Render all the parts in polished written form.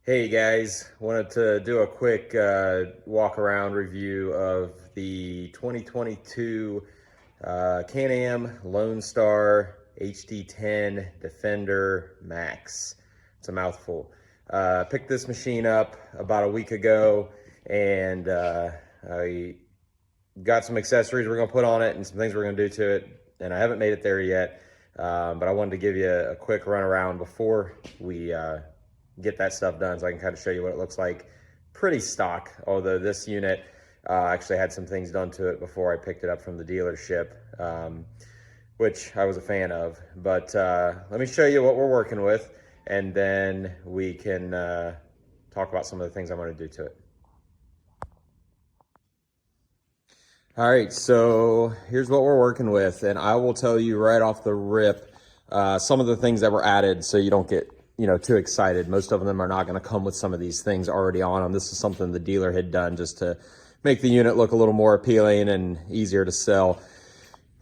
Hey guys, wanted to do a quick walk around review of the 2022 Can-Am Lone Star HD10 Defender Max. It's a mouthful. Picked this machine up about a week ago, and I got some accessories we're going to put on it and some things we're going to do to it, and I haven't made it there yet, but I wanted to give you a quick run around before we get that stuff done, so I can kind of show you what it looks like. Pretty stock, although this unit actually had some things done to it before I picked it up from the dealership, which I was a fan of. But let me show you what we're working with, and then we can talk about some of the things I'm going to do to it. All right, so here's what we're working with, and I will tell you right off the rip some of the things that were added, so you don't get too excited. Most of them are not going to come with some of these things already on them. This is something the dealer had done just to make the unit look a little more appealing and easier to sell.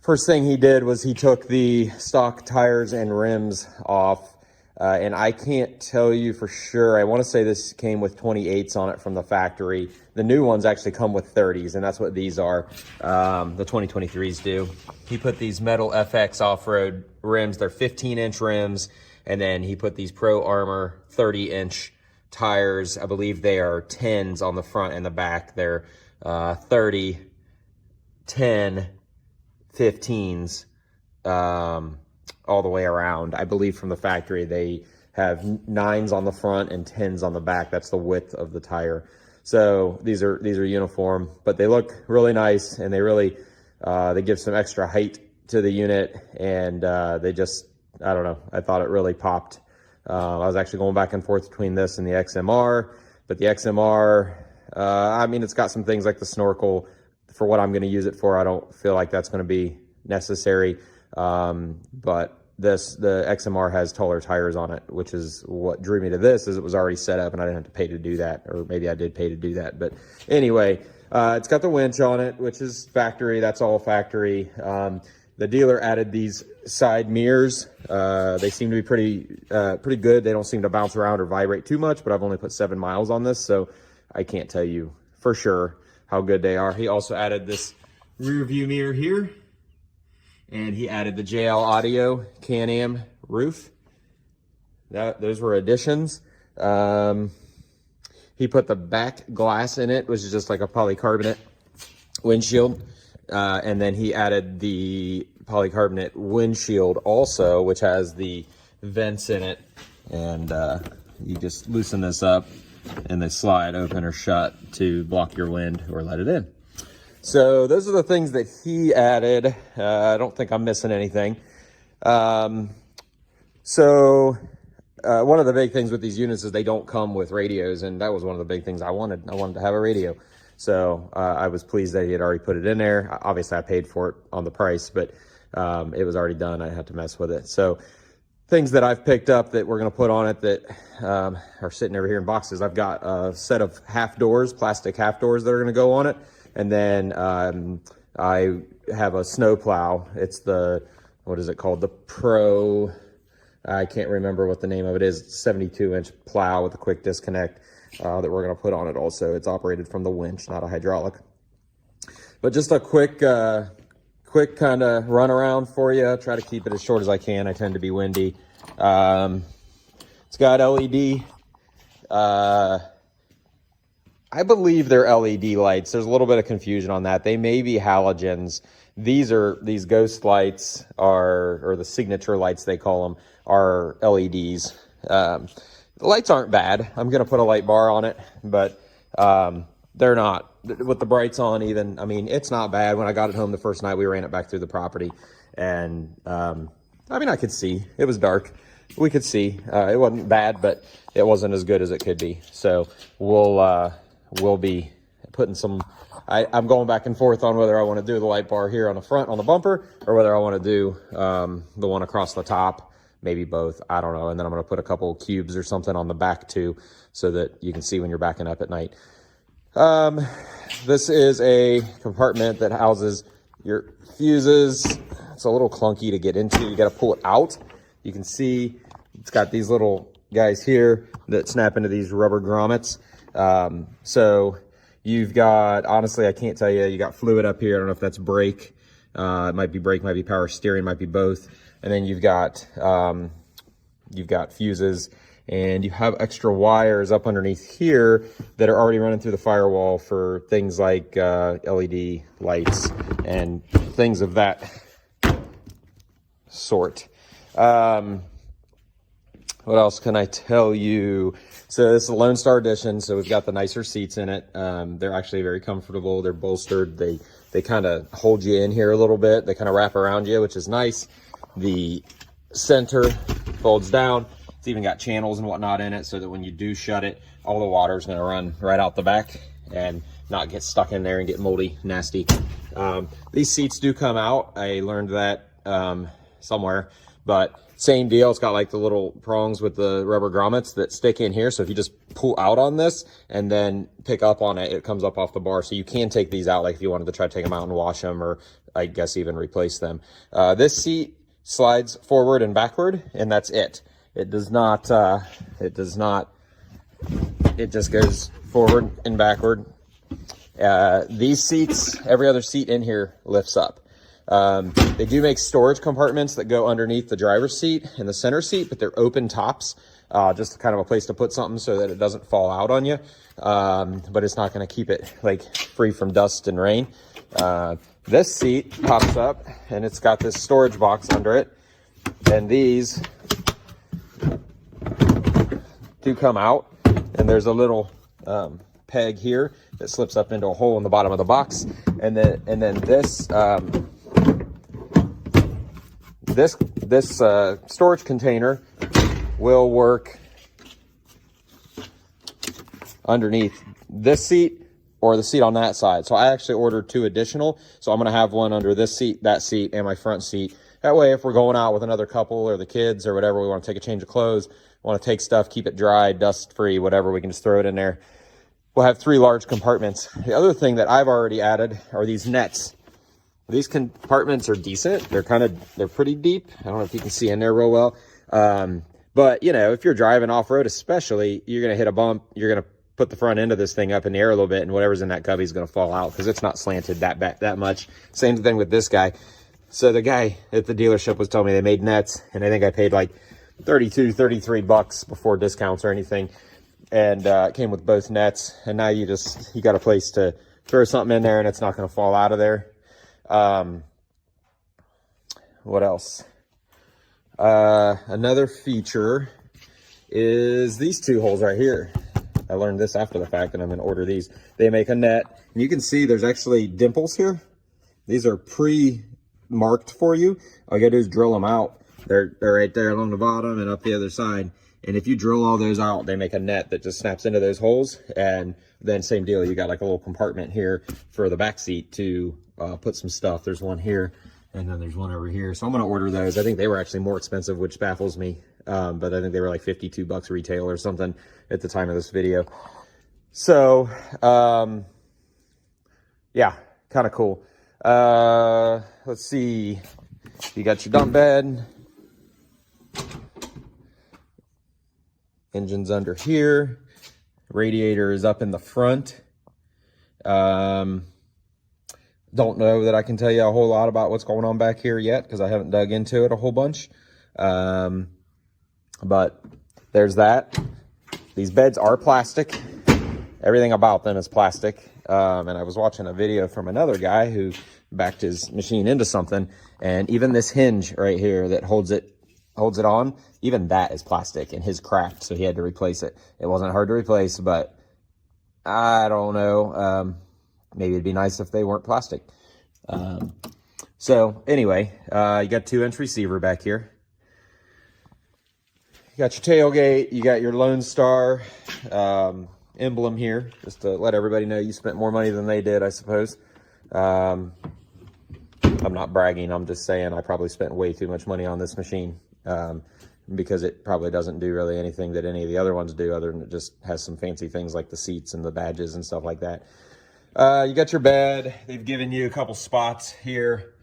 First thing he did was he took the stock tires and rims off, and I can't tell you for sure. I want to say this came with 28s on it from the factory. The new ones actually come with 30s, and that's what these are. The 2023s do. He put these metal FX off-road rims. They're 15-inch rims. And then he put these Pro Armor 30-inch tires. I believe they are 10s on the front and the back. They're 30, 10, 15s all the way around. I believe from the factory they have 9s on the front and 10s on the back. That's the width of the tire. So these are uniform, but they look really nice, and they really they give some extra height to the unit, and they just, I don't know, I thought it really popped. I was actually going back and forth between this and the XMR, but the XMR, I mean, it's got some things like the snorkel. For what I'm going to use it for, I don't feel like that's going to be necessary. But the XMR has taller tires on it, which is what drew me to this, is it was already set up and I didn't have to pay to do that, or maybe I did pay to do that. But anyway, it's got the winch on it, which is factory. That's all factory. The dealer added these side mirrors. They seem to be pretty good. They don't seem to bounce around or vibrate too much, but I've only put 7 miles on this, so I can't tell you for sure how good they are. He also added this rear view mirror here, and he added the JL Audio Can-Am roof. Those were additions. He put the back glass in it, which is just like a polycarbonate windshield. And then he added the polycarbonate windshield also, which has the vents in it. And you just loosen this up and they slide open or shut to block your wind or let it in. So those are the things that he added. I don't think I'm missing anything. One of the big things with these units is they don't come with radios, and that was one of the big things I wanted. I wanted to have a radio. So I was pleased that he had already put it in there. Obviously, I paid for it on the price, but it was already done. I had to mess with it. So things that I've picked up that we're going to put on it that are sitting over here in boxes. I've got a set of half doors, plastic half doors that are going to go on it. And then I have a snow plow. It's the, what is it called? The Pro, I can't remember what the name of it is. 72-inch plow with a quick disconnect. That we're going to put on it also. It's operated from the winch, not a hydraulic. But just a quick kind of run around for you. Try to keep it as short as I can. I tend to be windy. It's got LED. I believe they're LED lights. There's a little bit of confusion on that. They may be halogens. These ghost lights or the signature lights they call them, are LEDs. The lights aren't bad. I'm going to put a light bar on it, but they're not. With the brights on even, I mean, it's not bad. When I got it home the first night, we ran it back through the property, and I mean, I could see. It was dark. We could see. It wasn't bad, but it wasn't as good as it could be. So we'll be putting some, I'm going back and forth on whether I want to do the light bar here on the front, on the bumper, or whether I want to do the one across the top. Maybe both, I don't know. And then I'm going to put a couple cubes or something on the back too, so that you can see when you're backing up at night. This is a compartment that houses your fuses. It's a little clunky to get into. You got to pull it out. You can see it's got these little guys here that snap into these rubber grommets. So you've got, honestly, I can't tell you, you got fluid up here. I don't know if that's brake. It might be brake, might be power steering, might be both. And then you've got fuses, and you have extra wires up underneath here that are already running through the firewall for things like LED lights and things of that sort. What else can I tell you? So this is a Lone Star Edition, so we've got the nicer seats in it. They're actually very comfortable. They're bolstered. They kind of hold you in here a little bit. They kind of wrap around you, which is nice. The center folds down. It's even got channels and whatnot in it, so that when you do shut it, all the water is going to run right out the back and not get stuck in there and get moldy, nasty. These seats do come out. I learned that somewhere, but same deal. It's got like the little prongs with the rubber grommets that stick in here. So if you just pull out on this and then pick up on it, it comes up off the bar. So you can take these out, like if you wanted to try to take them out and wash them, or I guess even replace them. This seat slides forward and backward, and that's it. It does not, it just goes forward and backward. These seats, every other seat in here lifts up. They do make storage compartments that go underneath the driver's seat and the center seat, but they're open tops, just kind of a place to put something so that it doesn't fall out on you. But it's not going to keep it like free from dust and rain. This seat pops up and it's got this storage box under it, and these do come out, and there's a little peg here that slips up into a hole in the bottom of the box, and then this storage container will work underneath this seat or the seat on that side. So I actually ordered 2 additional, so I'm going to have one under this seat, that seat, and my front seat. That way, if we're going out with another couple or the kids or whatever, we want to take a change of clothes, want to take stuff, keep it dry, dust free, whatever, we can just throw it in there. We'll have 3 large compartments. The other thing that I've already added are these nets. These compartments are decent. They're pretty deep. I don't know if you can see in there real well. But you know, if you're driving off-road especially, you're going to hit a bump. You're going to put the front end of this thing up in the air a little bit, and whatever's in that cubby is going to fall out because it's not slanted that much. Same thing with this guy. So the guy at the dealership was telling me they made nets, and I think I paid like $33 before discounts or anything. And it came with both nets, and now you got a place to throw something in there and it's not going to fall out of there. What else? Another feature is these 2 holes right here. I learned this after the fact, and I'm going to order these. They make a net, and you can see there's actually dimples here. These are pre-marked for you. All you got to do is drill them out. They're right there along the bottom and up the other side. And if you drill all those out, they make a net that just snaps into those holes. And then same deal, you got like a little compartment here for the back seat to put some stuff. There's one here, and then there's one over here. So I'm going to order those. I think they were actually more expensive, which baffles me. But I think they were like $52 retail or something at the time of this video. So, yeah, kind of cool. Let's see. You got your dump bed. Engine's under here. Radiator is up in the front. Don't know that I can tell you a whole lot about what's going on back here yet because I haven't dug into it a whole bunch. But there's that. These beds are plastic. Everything about them is plastic. And I was watching a video from another guy who backed his machine into something, and even this hinge right here that holds it on, even that is plastic, and his cracked, so he had to replace it. It wasn't hard to replace, but I don't know. Maybe it'd be nice if they weren't plastic. So anyway, you got 2-inch receiver back here. You got your tailgate. You got your Lone Star emblem here, just to let everybody know you spent more money than they did, I suppose. I'm not bragging. I'm just saying I probably spent way too much money on this machine. Because it probably doesn't do really anything that any of the other ones do, other than it just has some fancy things like the seats and the badges and stuff like that. You got your bed. They've given you a couple spots here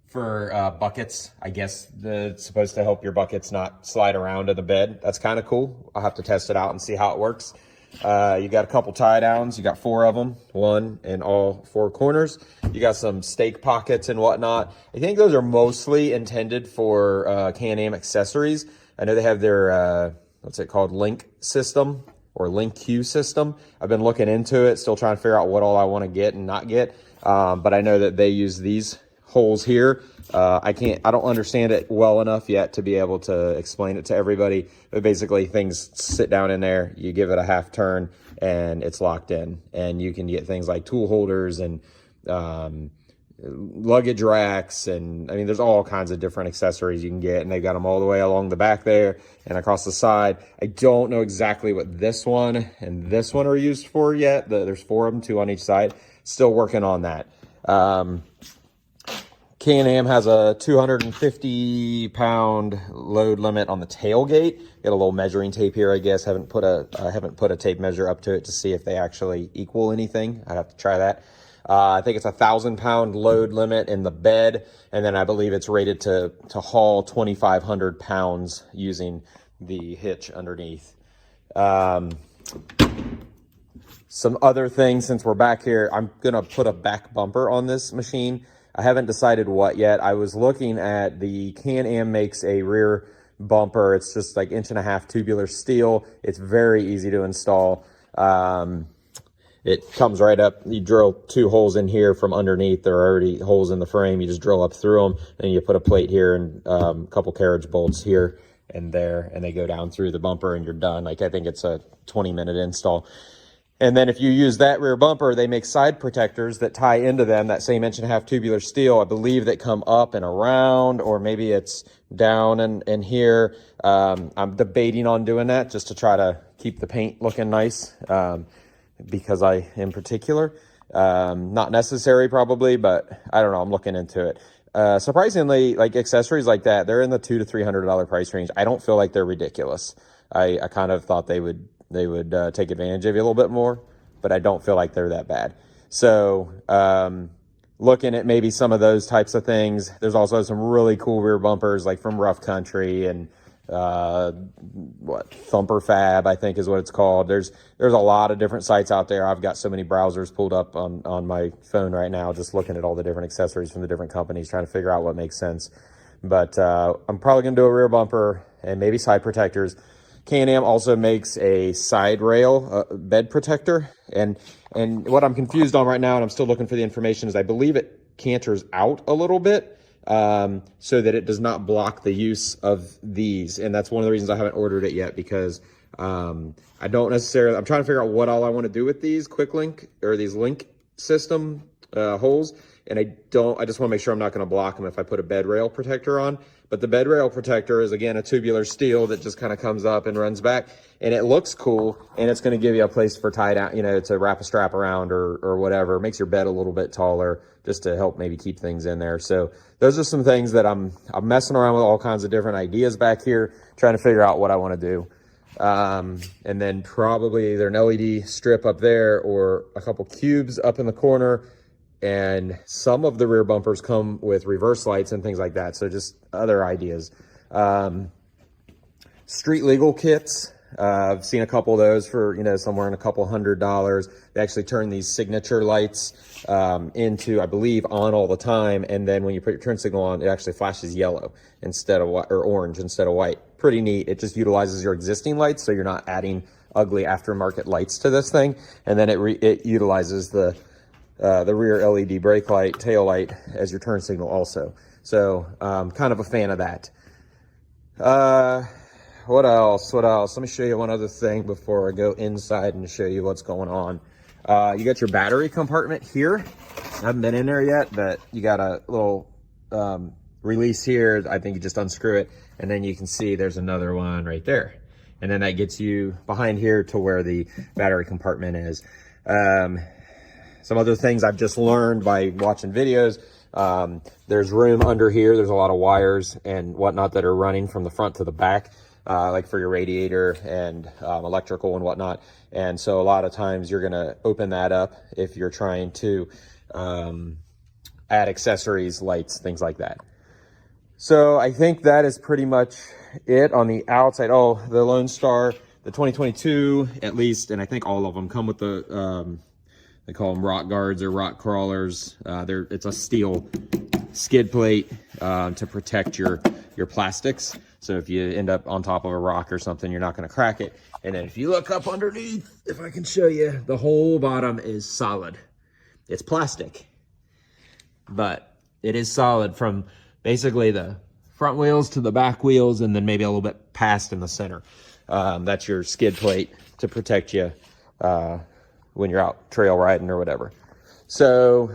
for buckets. I guess it's supposed to help your buckets not slide around in the bed. That's kind of cool. I'll have to test it out and see how it works. You got a couple tie downs. You got 4 of them, one in all 4 corners. You got some stake pockets and whatnot. I think those are mostly intended for Can-Am accessories. I know they have their, what's it called, Link system or Link Q system. I've been looking into it, still trying to figure out what all I want to get and not get. But I know that they use these holes here. I don't understand it well enough yet to be able to explain it to everybody, but basically things sit down in there, you give it a half turn and it's locked in, and you can get things like tool holders and luggage racks, and I mean there's all kinds of different accessories you can get, and they've got them all the way along the back there and across the side. I don't know exactly what this one and this one are used for yet. There's 4 of them, 2 on each side. Still working on that. Can-Am has a 250-pound load limit on the tailgate. Got a little measuring tape here, I guess. I haven't put a tape measure up to it to see if they actually equal anything. I'd have to try that. I think it's a 1,000-pound load limit in the bed, and then I believe it's rated to haul 2,500 pounds using the hitch underneath. Some other things, since we're back here, I'm gonna put a back bumper on this machine. I haven't decided what yet. I was looking at the Can-Am makes a rear bumper. It's just like 1.5-inch tubular steel. It's very easy to install. It comes right up. You drill 2 holes in here from underneath. There are already holes in the frame. You just drill up through them, and you put a plate here and a couple carriage bolts here and there, and they go down through the bumper and you're done. Like, I think it's a 20-minute install. And then if you use that rear bumper, they make side protectors that tie into them, that same 1.5-inch tubular steel, I believe, that come up and around, or maybe it's down and here. I'm debating on doing that just to try to keep the paint looking nice, because I am particular. Not necessary probably, but I don't know, I'm looking into it. Surprisingly, like accessories like that, they're in the $200 to $300 price range. I don't feel like they're ridiculous. I kind of thought they would take advantage of you a little bit more, but I don't feel like they're that bad. So looking at maybe some of those types of things. There's also some really cool rear bumpers, like from Rough Country and Thumper Fab, I think is what it's called. There's a lot of different sites out there. I've got so many browsers pulled up on my phone right now, just looking at all the different accessories from the different companies, trying to figure out what makes sense. But I'm probably gonna do a rear bumper and maybe side protectors. Can-Am also makes a side rail bed protector, and what I'm confused on right now, and I'm still looking for the information, is I believe it canters out a little bit so that it does not block the use of these, and that's one of the reasons I haven't ordered it yet, because I don't necessarily, I'm trying to figure out what all I want to do with these quick link or these link system holes, and I just want to make sure I'm not going to block them if I put a bed rail protector on. But the bed rail protector is, again, a tubular steel that just kind of comes up and runs back, and it looks cool, and it's going to give you a place for tie down, to wrap a strap around or whatever. It makes your bed a little bit taller just to help maybe keep things in there. So those are some things that I'm messing around with, all kinds of different ideas back here, trying to figure out what I want to do. And then probably either an LED strip up there or a couple cubes up in the corner. And some of the rear bumpers come with reverse lights and things like that. So just other ideas. Street legal kits. I've seen a couple of those for, somewhere in a couple $100. They actually turn these signature lights into, I believe, on all the time. And then when you put your turn signal on, it actually flashes yellow instead of white, or orange instead of white. Pretty neat. It just utilizes your existing lights, so you're not adding ugly aftermarket lights to this thing. And then it utilizes the rear LED brake light, tail light as your turn signal also. So kind of a fan of that. What else? Let me show you one other thing before I go inside and show you what's going on. You got your battery compartment here. I haven't been in there yet, but you got a little release here. I think you just unscrew it, and then you can see there's another one right there. And then that gets you behind here to where the battery compartment is. Some other things I've just learned by watching videos. There's room under here. There's a lot of wires and whatnot that are running from the front to the back, like for your radiator and electrical and whatnot. And so a lot of times you're going to open that up if you're trying to add accessories, lights, things like that. So I think that is pretty much it on the outside. Oh, the Lone Star, the 2022 at least, and I think all of them come with the, they call them rock guards or rock crawlers. It's a steel skid plate to protect your plastics. So if you end up on top of a rock or something, you're not going to crack it. And then if you look up underneath, if I can show you, the whole bottom is solid. It's plastic, but it is solid from basically the front wheels to the back wheels, and then maybe a little bit past in the center. That's your skid plate to protect you when you're out trail riding or whatever. So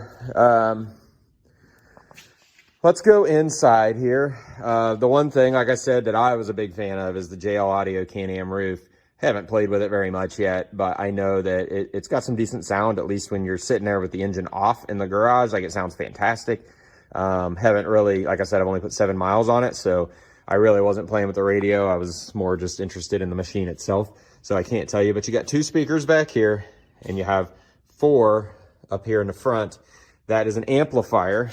let's go inside here. The one thing, like I said, that I was a big fan of is the JL Audio Can-Am roof. Haven't played with it very much yet, but I know that it's got some decent sound, at least when you're sitting there with the engine off in the garage. Like, it sounds fantastic. Haven't really, like I said, I've only put 7 miles on it, so I really wasn't playing with the radio. I was more just interested in the machine itself, so I can't tell you. But you got 2 speakers back here, and you have 4 up here in the front. That is an amplifier.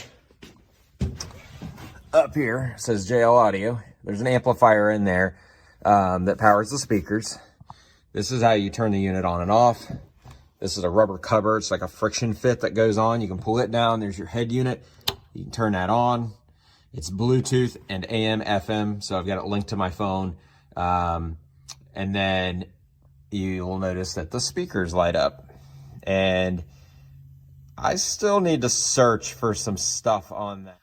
Up here, it says JL Audio. There's an amplifier in there that powers the speakers. This is how you turn the unit on and off. This is a rubber cover. It's like a friction fit that goes on. You can pull it down. There's your head unit. You can turn that on. It's Bluetooth and AM, FM. So I've got it linked to my phone. And then you'll notice that the speakers light up. And I still need to search for some stuff on that.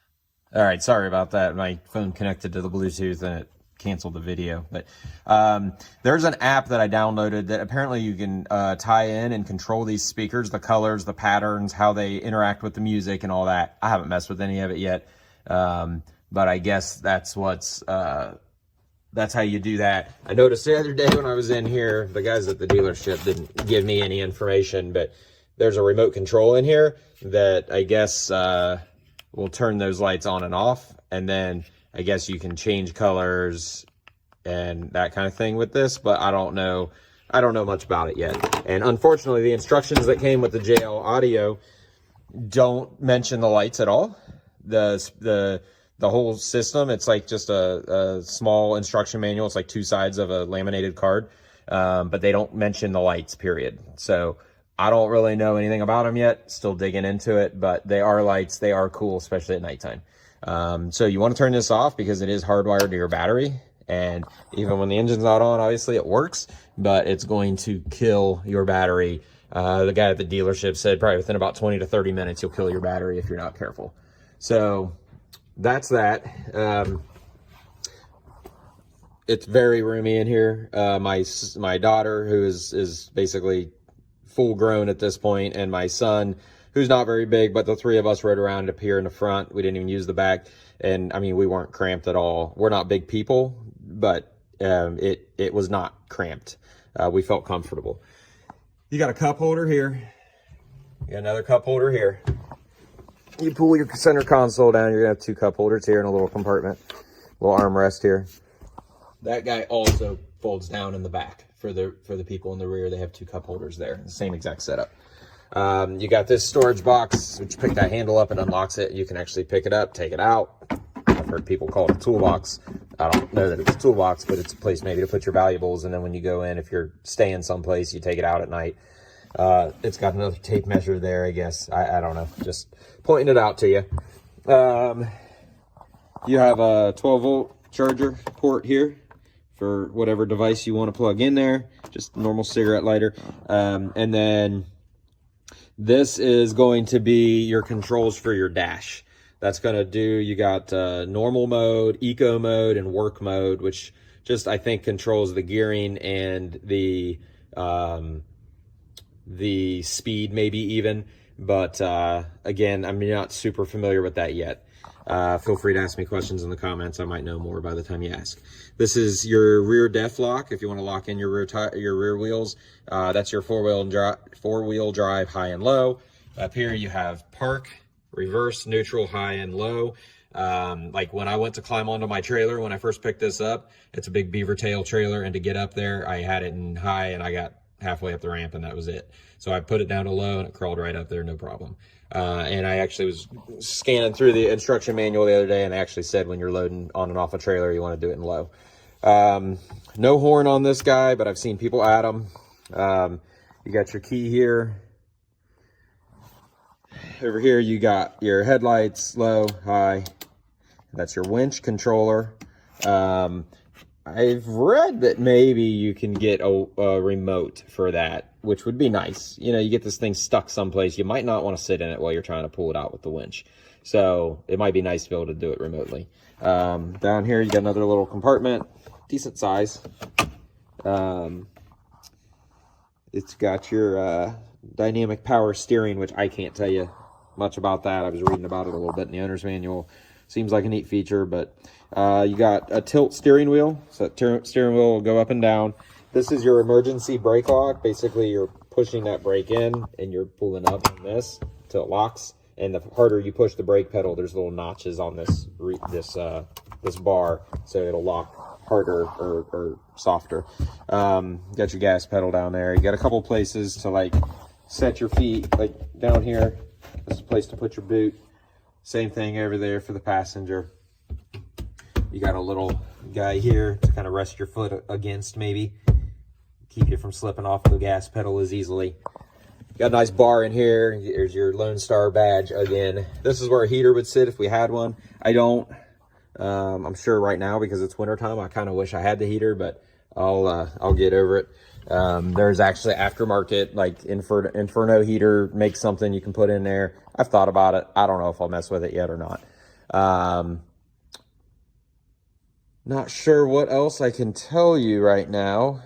All right, sorry about that. My phone connected to the Bluetooth and it canceled the video. But there's an app that I downloaded that apparently you can tie in and control these speakers, the colors, the patterns, how they interact with the music and all that. I haven't messed with any of it yet, but I guess that's how you do that. I noticed the other day when I was in here, the guys at the dealership didn't give me any information, but there's a remote control in here that I guess will turn those lights on and off, and then I guess you can change colors and that kind of thing with this, but I don't know much about it yet. And unfortunately, the instructions that came with the JL Audio don't mention the lights at all. The whole system, it's like just a small instruction manual. It's like 2 sides of a laminated card, but they don't mention the lights, period. So I don't really know anything about them yet. Still digging into it, but they are lights. They are cool, especially at nighttime. So you want to turn this off because it is hardwired to your battery. And even when the engine's not on, obviously it works, but it's going to kill your battery. The guy at the dealership said probably within about 20 to 30 minutes, you'll kill your battery if you're not careful. So that's that. It's very roomy in here. My daughter, who is basically full grown at this point, and my son, who's not very big, but the 3 of us rode around up here in the front. We didn't even use the back. And I mean, we weren't cramped at all. We're not big people, but it was not cramped. We felt comfortable. You got a cup holder here. You got another cup holder here. You pull your center console down, you're gonna have 2 cup holders here in a little compartment. Little armrest here. That guy also folds down in the back. For the people in the rear, they have 2 cup holders there. The same exact setup. You got this storage box, which you pick that handle up and unlocks it. You can actually pick it up, take it out. I've heard people call it a toolbox. I don't know that it's a toolbox, but it's a place maybe to put your valuables. And then when you go in, if you're staying someplace, you take it out at night. It's got another tape measure there, I guess. I don't know. Just pointing it out to you. You have a 12-volt charger port here for whatever device you want to plug in there. Just normal cigarette lighter. And then this is going to be your controls for your dash. That's going to do, you got normal mode, eco mode, and work mode, which just, I think, controls the gearing and the speed maybe even. But again, I'm not super familiar with that yet. Feel free to ask me questions in the comments. I might know more by the time you ask. This is your rear def lock. If you want to lock in your rear wheels, that's your four-wheel drive high and low. Up here you have park, reverse, neutral, high and low. Like when I went to climb onto my trailer, when I first picked this up, it's a big beaver tail trailer, and to get up there, I had it in high and I got halfway up the ramp, and that was it. So I put it down to low, and it crawled right up there, no problem. And I actually was scanning through the instruction manual the other day, and they actually said when you're loading on and off a trailer, you want to do it in low. No horn on this guy, but I've seen people add them. You got your key here. Over here, you got your headlights, low, high. That's your winch controller. I've read that maybe you can get a remote for that, which would be nice. You know, you get this thing stuck someplace. You might not want to sit in it while you're trying to pull it out with the winch. So it might be nice to be able to do it remotely. Down here, you got another little compartment, decent size. It's got your dynamic power steering, which I can't tell you much about that. I was reading about it a little bit in the owner's manual. Seems like a neat feature, but you got a tilt steering wheel. So that steering wheel will go up and down. This is your emergency brake lock. Basically, you're pushing that brake in and you're pulling up on this till it locks. And the harder you push the brake pedal, there's little notches on this bar, so it'll lock harder or softer. Got your gas pedal down there. You got a couple places to like set your feet, like down here. This is a place to put your boot. Same thing over there for the passenger. You got a little guy here to kind of rest your foot against, maybe. Keep you from slipping off the gas pedal as easily. Got a nice bar in here. There's your Lone Star badge again. This is where a heater would sit if we had one. I don't. I'm sure right now, because it's wintertime, I kind of wish I had the heater, but I'll get over it. There's actually aftermarket, like Inferno heater, make something you can put in there. I've thought about it. I don't know if I'll mess with it yet or not. Not sure what else I can tell you right now.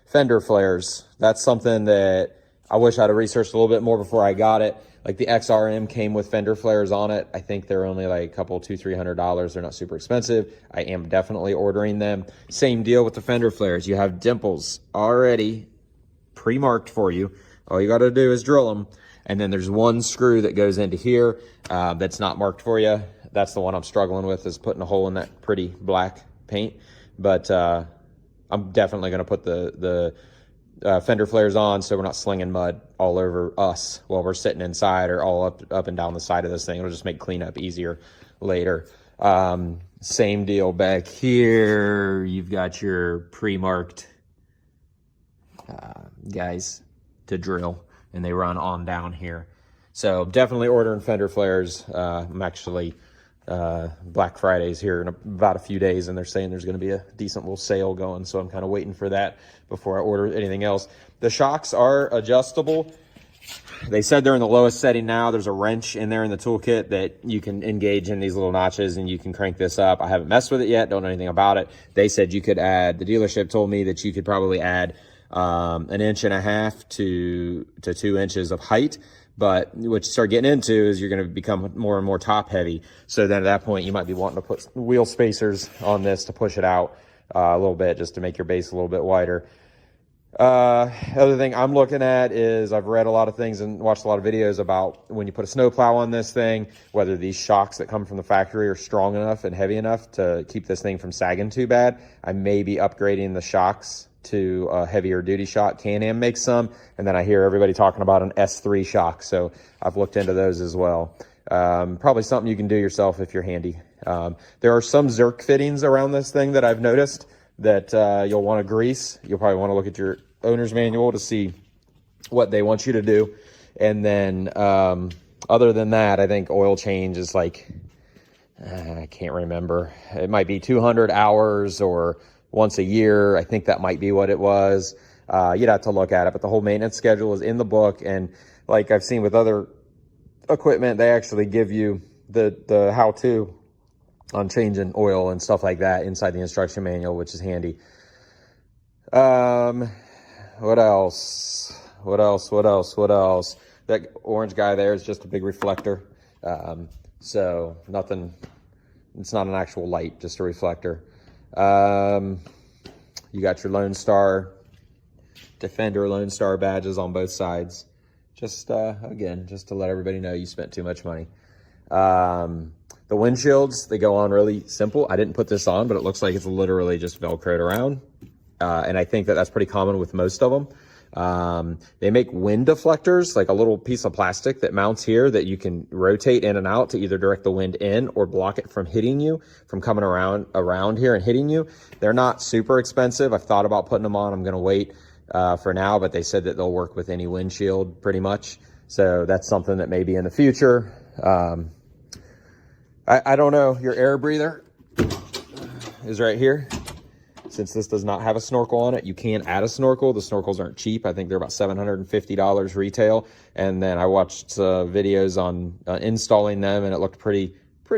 Fender flares. That's something that I wish I'd have researched a little bit more before I got it. Like the XRM came with fender flares on it. I think they're only like a couple, $200-$300. They're not super expensive. I am definitely ordering them. Same deal with the fender flares. You have dimples already pre-marked for you. All you got to do is drill them. And then there's one screw that goes into here that's not marked for you. That's the one I'm struggling with, is putting a hole in that pretty black paint. But I'm definitely going to put the fender flares on so we're not slinging mud all over us while we're sitting inside, or all up and down the side of this thing. It'll just make cleanup easier later. Same deal back here. You've got your pre-marked guys to drill, and they run on down here. So definitely ordering fender flares. I'm actually Black Friday's here in about a few days, and they're saying there's going to be a decent little sale going, so I'm kind of waiting for that before I order anything else. The shocks are adjustable. They said they're in the lowest setting now. There's a wrench in there in the toolkit that you can engage in these little notches, and you can crank this up. I haven't messed with it yet, don't know anything about it. They said you could add, the dealership told me that you could probably add 1.5 inches to 2 inches of height. But what you start getting into is you're going to become more and more top heavy. So then at that point, you might be wanting to put wheel spacers on this to push it out a little bit, just to make your base a little bit wider. Other thing I'm looking at is, I've read a lot of things and watched a lot of videos about when you put a snowplow on this thing, whether these shocks that come from the factory are strong enough and heavy enough to keep this thing from sagging too bad. I may be upgrading the shocks to a heavier duty shock. Can-Am makes some, and then I hear everybody talking about an S3 shock, so I've looked into those as well. Probably something you can do yourself if you're handy. There are some Zerk fittings around this thing that I've noticed that you'll want to grease. You'll probably want to look at your owner's manual to see what they want you to do. And then other than that, I think oil change is like, I can't remember. It might be 200 hours or once a year. I think that might be what it was. You'd have to look at it, but the whole maintenance schedule is in the book. And like I've seen with other equipment, they actually give you the how-to on changing oil and stuff like that inside the instruction manual, which is handy. What else? That orange guy there is just a big reflector. So nothing, it's not an actual light, just a reflector. You got your Lone Star, Defender Lone Star badges on both sides. Just, again, just to let everybody know you spent too much money. The windshields, they go on really simple. I didn't put this on, but it looks like it's literally just Velcroed around. And I think that that's pretty common with most of them. They make wind deflectors, like a little piece of plastic that mounts here that you can rotate in and out to either direct the wind in or block it from hitting you, from coming around here and hitting you. They're not super expensive. I've thought about putting them on. I'm going to wait for now, but they said that they'll work with any windshield pretty much. So that's something that maybe in the future. I don't know. Your air breather is right here. Since this does not have a snorkel on it, you can add a snorkel. The snorkels aren't cheap. I think they're about $750 retail. And then I watched videos on installing them, and it looked pretty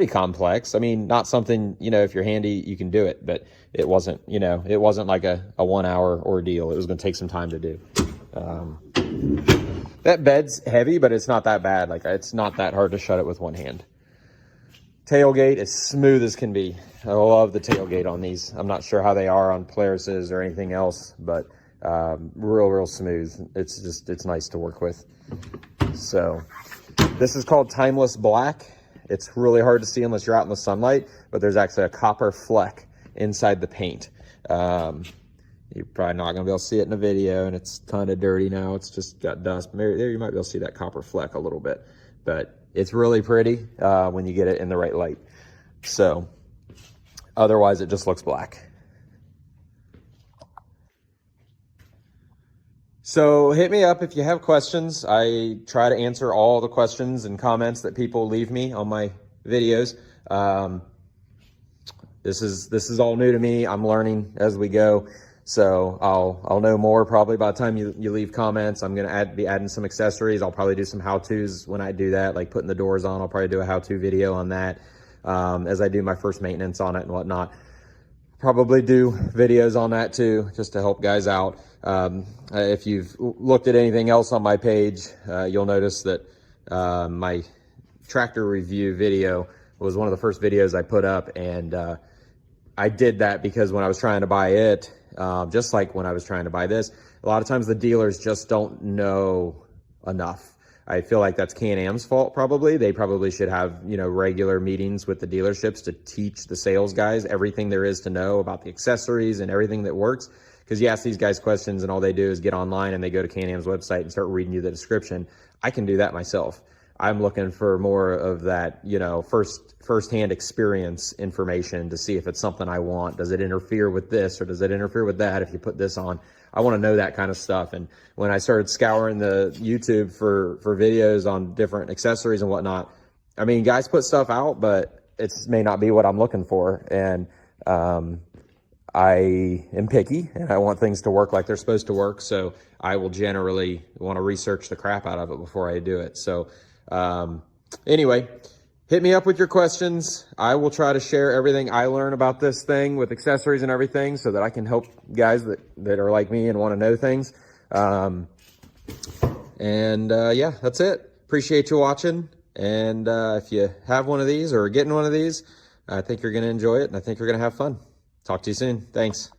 complex. I mean, not something, you know, if you're handy, you can do it, but it wasn't, you know, it wasn't like a 1 hour ordeal. It was going to take some time to do. That bed's heavy, but it's not that bad. Like, it's not that hard to shut it with one hand. Tailgate is smooth as can be. I love the tailgate on these. I'm not sure how they are on Polaris's or anything else, but real smooth. It's nice to work with. So this is called Timeless Black. It's really hard to see unless you're out in the sunlight, but there's actually a copper fleck inside the paint. You're probably not gonna be able to see it in a video, and it's kind of dirty now. It's just got dust. Maybe there you might be able to see that copper fleck a little bit, but it's really pretty when you get it in the right light. So otherwise it just looks black. So hit me up if you have questions. I try to answer all the questions and comments that people leave me on my videos. This is all new to me. I'm learning as we go. So I'll know more probably by the time you leave comments. I'm gonna be adding some accessories. I'll probably do some how-tos when I do that, like putting the doors on. I'll probably do a how-to video on that as I do my first maintenance on it and whatnot. Probably do videos on that too, just to help guys out. If you've looked at anything else on my page, you'll notice that my tractor review video was one of the first videos I put up, and I did that because when I was trying to buy it, just like when I was trying to buy this, a lot of times the dealers just don't know enough. I feel like that's Can-Am's fault probably. They probably should have, you know, regular meetings with the dealerships to teach the sales guys everything there is to know about the accessories and everything that works. Because you ask these guys questions and all they do is get online and they go to Can-Am's website and start reading you the description. I can do that myself. I'm looking for more of that, you know, first-hand experience information to see if it's something I want. Does it interfere with this or does it interfere with that if you put this on? I want to know that kind of stuff. And when I started scouring the YouTube for videos on different accessories and whatnot, I mean, guys put stuff out, but it may not be what I'm looking for. And I am picky and I want things to work like they're supposed to work. So I will generally want to research the crap out of it before I do it. So anyway, hit me up with your questions. I will try to share everything I learn about this thing with accessories and everything so that I can help guys that are like me and want to know things. Yeah, that's it. Appreciate you watching. And if you have one of these or are getting one of these, I think you're going to enjoy it and I think you're going to have fun. Talk to you soon. Thanks.